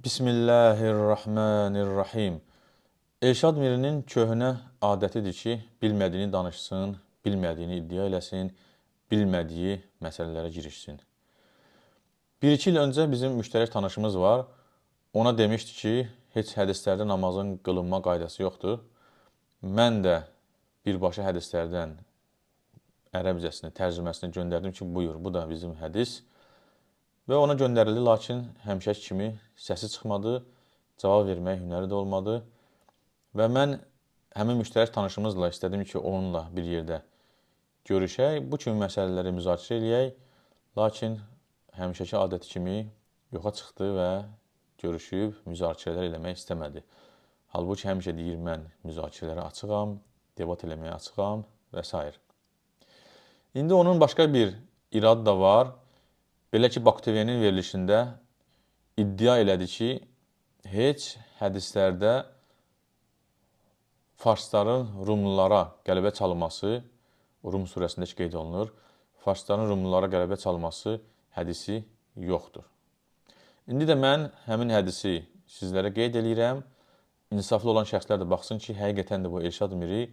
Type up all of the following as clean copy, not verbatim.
Bismillahirrahmanirrahim. Elşad Mirinin köhnə adətidir ki, bilmədiyini danışsın, bilmədiyini iddia eləsin, bilmədiyi məsələlərə girişsin. 1-2 il öncə bizim müştərək tanışımız var. Ona demişdi ki, heç hədislərdə namazın qılınma qaydası yoxdur. Mən də birbaşa hədislərdən ərəbcəsini, tərcüməsini göndərdim ki, buyur, bu da bizim hədis. Və ona göndərildi, lakin həmişəki kimi səsi çıxmadı, cavab vermək hünəri də olmadı. Və mən həmin müştərək tanışımızla istədim ki, onunla bir yerdə görüşək, bu kimi məsələləri müzakirə eləyək. Lakin həmişəki adəti kimi yoxa çıxdı və görüşüb müzakirələr eləmək istəmədi. Halbuki həmişə deyir, mən müzakirələrə açığam, debat eləməyə açığam və s. İndi onun başqa bir iradı da var. Belə ki, Baku TV-nin verilişində iddia elədi ki, heç hədislərdə farsların rumlulara qələbə çalması, Rum surəsində qeyd olunur, farsların rumlulara qələbə çalması hədisi yoxdur. İndi də mən həmin hədisi sizlərə qeyd eləyirəm. İnsaflı olan şəxslər də baxsın ki, həqiqətən də bu Elşad Miri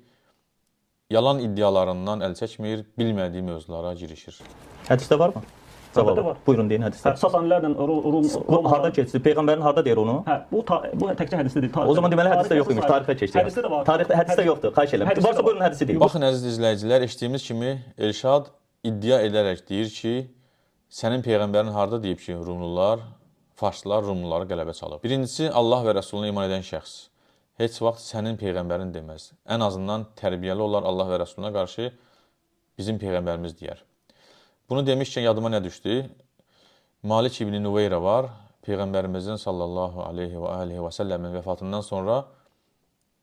yalan iddialarından əl çəkmir, bilmədiyi mövzulara girişir. Hədisdə varmı? Əlbəttə var. Buyurun deyin hədisdə. Sasanilərlə Bu harda keçdi? Peyğəmbərin harda deyir onu? Hə, bu təkcə hədisdə deyil. O zaman deməli hədisdə yox imiş, tarixdə keçdi. Hədisdə də var. Hədisdə yoxdur, xahiş edirəm. Varsa buyurun hədisi deyin. Baxın əziz izləyicilər, eşitdiyimiz kimi Elşad iddia edərək deyir ki, sənin Peyğəmbərin harda deyib ki, Rumlular, farslar Rumlulara qələbə çalıb. Birincisi, Allah və Rəsuluna iman edən şəxs heç vaxt sənin Peyğəmbərin deməz. Ən azından tərbiyəli olar Allah və Rəsuluna qarşı bizim Peyğəmbərimiz deyər. Bunu demişkən yadıma nə düşdü? Malik ibn Nüveyrə var. Peyğəmbərimizin sallallahu aleyhi və səlləmin vəfatından sonra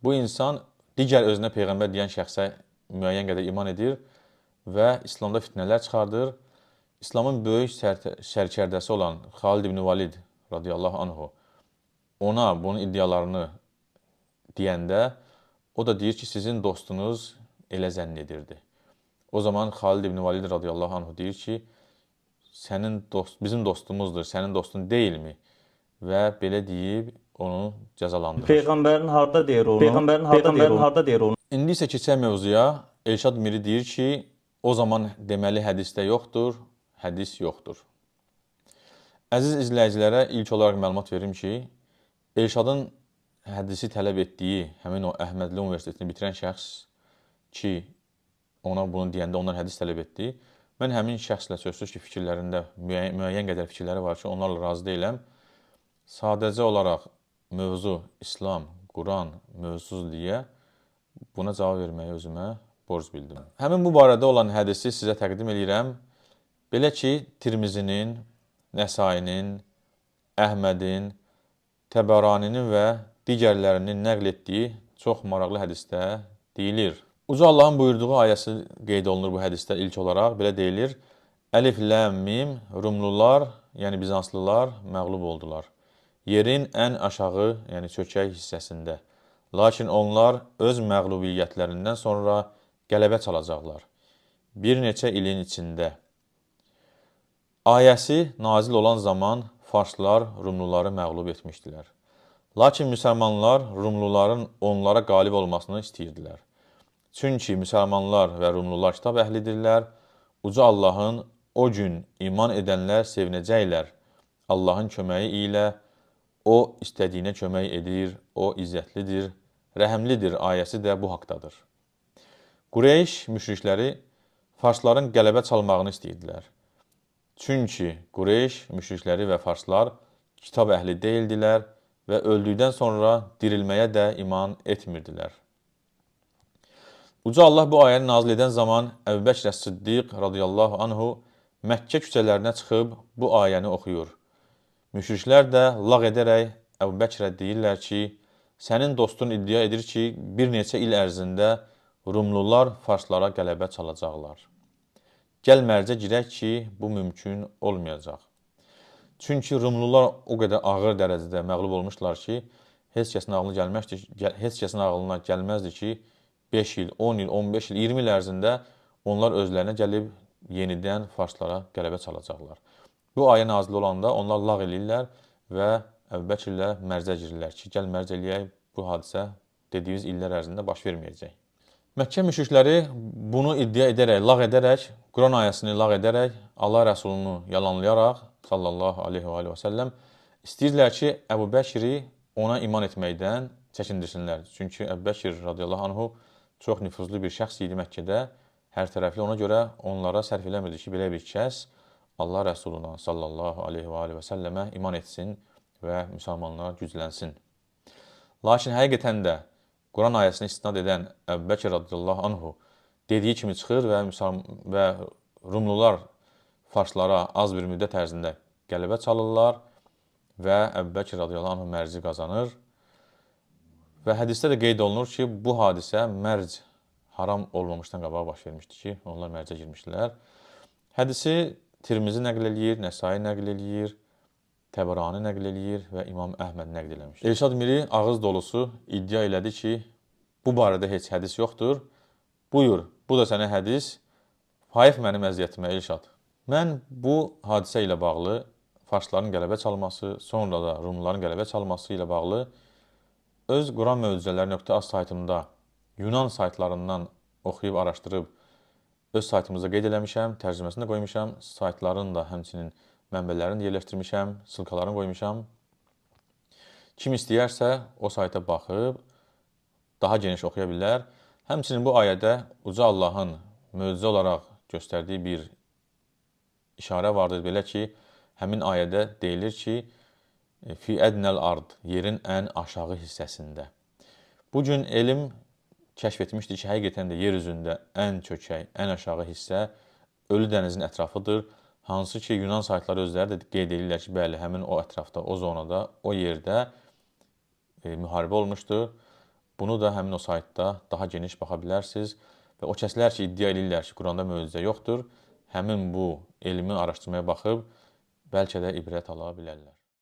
bu insan digər özünə Peyğəmbər deyən şəxsə müəyyən qədər iman edir və İslamda fitnələr çıxardır. İslamın böyük sərkərdəsi olan Xalid ibn Valid radiyallahu anhu ona bunun iddialarını deyəndə o da deyir ki, sizin dostunuz elə zənn edirdi. O zaman Xalid ibn Valid radiyallahu anhu deyir ki, bizim dostumuzdur, sənin dostun deyilmi? Və belə deyib onu cəzalandırır. Peyğəmbərin harda deyir onu? Peyğəmbərin harda deyir onu? İndi isə keçək mövzuya. Elşad Miri deyir ki, o zaman deməli hədisdə yoxdur, hədis yoxdur. Əziz izləyicilərə ilk olaraq məlumat verim ki, Elşadın hədisi tələb etdiyi həmin o Əhmədli Universitetini bitirən şəxs ki, ona bunu deyəndə ondan hədis tələb etdi. Mən həmin şəxslə sözsüz ki, fikirlərində müəyyən qədər fikirləri var ki, onlarla razı deyiləm. Sadəcə olaraq mövzu İslam, Quran mövzusudur deyə buna cavab verməyi özümə borc bildim. Həmin bu barədə olan hədisi sizə təqdim edirəm. Belə ki, Tirmizinin, Nəsainin, Əhmədin, Təbəraninin və digərlərinin nəql etdiyi çox maraqlı hədisdə deyilir. Uca Allahın buyurduğu ayəsi qeyd olunur bu hədisdə ilk olaraq. Belə deyilir, Əlif, Ləm, Mim, Rumlular, yəni Bizanslılar məğlub oldular. Yerin ən aşağı, yəni çökək hissəsində. Lakin onlar öz məğlubiyyətlərindən sonra qələbə çalacaqlar. Bir neçə ilin içində. Ayəsi nazil olan zaman farslar Rumluları məğlub etmişdilər. Lakin müsəlmanlar Rumluların onlara qalib olmasını istəyirdilər. Çünki müsəlmanlar və Rumlular kitab əhlidirlər. Uca Allahın o gün iman edənlər sevinəcəklər. Allahın köməyi ilə o istədiyinə kömək edir, o izzətlidir, rəhəmlidir ayəsi də bu haqdadır. Qureyş müşrikləri farsların qələbə çalmağını istəyirdilər. Çünki Qureyş müşrikləri və farslar kitab əhli deyildilər və öldükdən sonra dirilməyə də iman etmirdilər. Uca Allah bu ayəni nazil edən zaman Əbu Bəkr Əs-Siddiq radiyallahu anhu Məkkə küçələrinə çıxıb bu ayəni oxuyur. Müşriklər də lağ edərək Əbu Bəkrə deyirlər ki, sənin dostun iddia edir ki, bir neçə il ərzində Rumlular farslara qələbə çalacaqlar. Gəl mərcə girək ki, bu mümkün olmayacaq. Çünki Rumlular o qədər ağır dərəcədə məğlub olmuşlar ki, heç kəsin ağlına gəlməzdi ki, 5 il, 10 il, 15 il, 20 il ərzində onlar özlərinə gəlib yenidən farslara qələbə çalacaqlar. Bu ayə nazil olanda onlar lağ eləyirlər və Əbu Bəkirlə mərzə girirlər ki, gəl mərc eləyək, bu hadisə dediyimiz illər ərzində baş verməyəcək. Məkkə müşrikləri bunu iddia edərək, lağ edərək, Quran ayəsini lağ edərək, Allah Rəsulunu yalanlayaraq, sallallahu aleyhi və səlləm, istəyirdilər ki, Əbu Bəkiri ona iman etməkdən çəkindirsinlər. Çünki Əbu Bəkir radiyallahu anhu çox nüfuzlu bir şəxs idi Məkkədə, hər tərəfli, ona görə onlara sərf eləmirdi ki, belə bir kəs Allah Rəsuluna sallallahu aleyhi və səlləmə iman etsin və müsəlmanlar güclənsin. Lakin həqiqətən də Quran ayəsini istinad edən Əbu Bəkir radiyallahu anhu dediyi kimi çıxır və Rumlular farslara az bir müddət ərzində qələbə çalırlar və Əbu Bəkir radiyallahu anhu mərci qazanır. Və hədisdə də qeyd olunur ki, bu hadisə mərc haram olmamışdan qabağa baş vermişdi ki, onlar mərcə girmişdilər. Hədisi Tirmizi nəql eləyir, Nəsai nəql eləyir, Təbarani nəql eləyir və İmam Əhməd nəql eləmişdir. Elşad Miri ağız dolusu iddia elədi ki, bu barədə heç hədis yoxdur. Buyur, bu da sənə hədis. Hayf mənim əziyyətimə Elşad. Mən bu hadisə ilə bağlı, farsların qələbə çalması, sonra da Rumluların qələbə çalması ilə bağlı öz Quran möcüzələri.az saytımda Yunan saytlarından oxuyub araşdırıb öz saytımıza qeyd eləmişəm, tərcüməsini də qoymuşam, saytların da həmçinin mənbələrini yerləşdirmişəm, sılkalarını qoymuşam. Kim istəyərsə o sayta baxıb daha geniş oxuya bilər. Həmçinin bu ayədə Uca Allahın möcüzə olaraq göstərdiyi bir işarə vardır. Belə ki, həmin ayədə deyilir ki, fi ədnəl ard, yerin ən aşağı hissəsində. Bugün elm kəşf etmişdir ki, həqiqətən də yer üzündə ən çökək, ən aşağı hissə Ölü dənizin ətrafıdır. Hansı ki, Yunan saytları özləri də qeyd edirlər ki, bəli, həmin o ətrafda, o zonada, o yerdə müharibə olmuşdur. Bunu da həmin o saytda daha geniş baxa bilərsiniz. Və o kəslər ki, iddia edirlər ki, Quranda möcüzə yoxdur, həmin bu elmi araşdırmaya baxıb bəlkə də ibrət ala bilərlər.